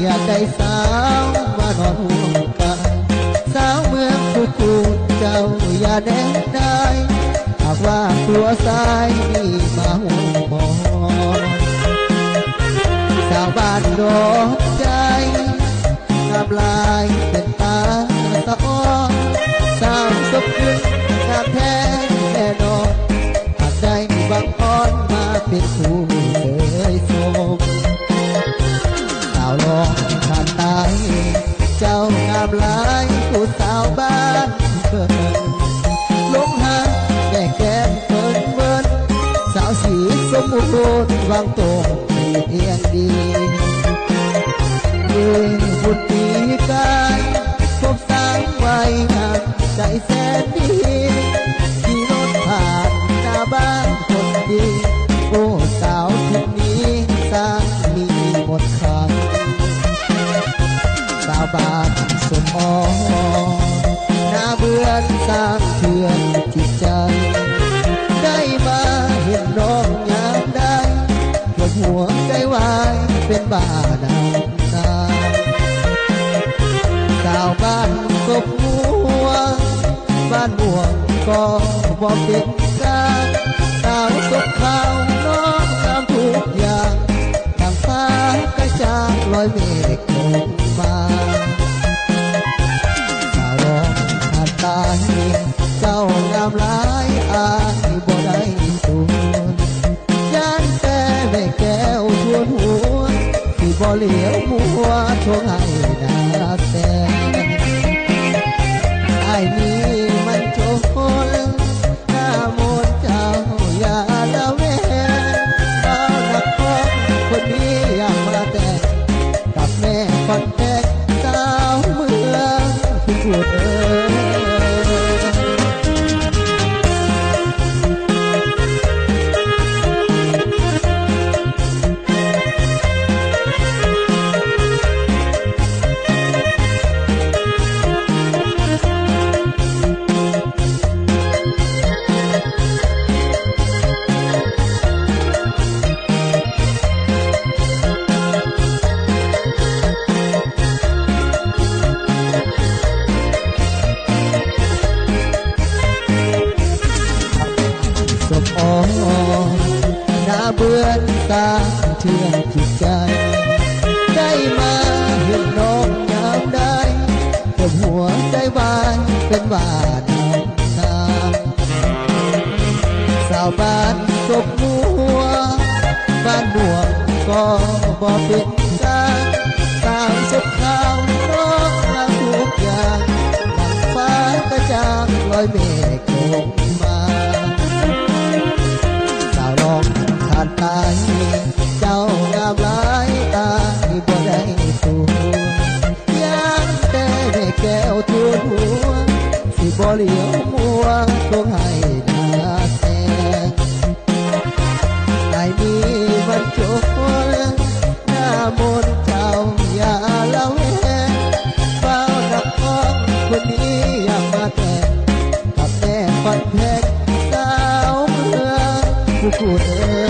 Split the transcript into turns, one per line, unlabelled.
อยากได้สาวมานอนห่วงกันสาวเมืองสุขุมเจ้าอย่าแน่ได้หากว่ากลัวสายนี่มาห่วงมองสาวบ้านดอกใจงามลายเป็นตาสะอ้อนสาวสมยึกงามแท้แน่นอนหากได้มีบางอ่อนมาเป็นคู่เคยสมสาวลองผ่านตายเจ้างามหลายผู้สาวบ้านเกินลงหาแก่แก้มเฟินเวินสาวสีสมบูรณ์วางตรงเพียงดีบุญปีกายพบสร้างไว้งามใจแสนดีขี่รถผ่านหน้าบ้านคนดีโอ้สาวทุกนี้สร้างมีหมดคันสาวบ้านสมอ่อนหน้าเบื่อสร้างเถื่อนจิตใจได้มาเห็นน้องยามได้ปวดหัวใจวายเป็นบ้าดำนาสาวบ้านกบหัวบ้านบัวก็บอกเด็กการสาวสกขาวน้องตามทุกอย่างดังฟ้ากระจ่างลอยเมฆลงมาสาวร้องผ่านตายเจ้างามหลายอายบ่ได้สูญย่านแต่แม่แก้วทวนหัวที่บ่เหลียวมัวทวงให้นาแต่ไอ้นี้มันโจรหน้ามนเจ้าอย่าละเวเอาหนักพองคนนี้อยากมาแต่กับแม่คนแก่สาวเมืองที่พูดเบื่อตาเชื่อจิตใจได้มาเห็นน้องยามได้เจ็บหัวใจวายเป็นบาดน้ำสาวบ้านกบมัวบ้านบัวก็บ่เป็นการสาวสุดขาวน้องงามทุกอย่างดังฟ้ากระจ่างลอยเมฆลงมาสาวลองผ่านตายเจ้างามหลายตาที่บ่ได้สูญย่างแต่แม่แก้วทวนหัวสิบ่เหลียวมัวคงให้นาแสงไอ้นี้มันโจรหน้ามนเจ้าอย่าละเวเฝ้านักอ้องคนนี้อยากมาแต่กับแม่ฟันแพงสาวเมืองผู้พูด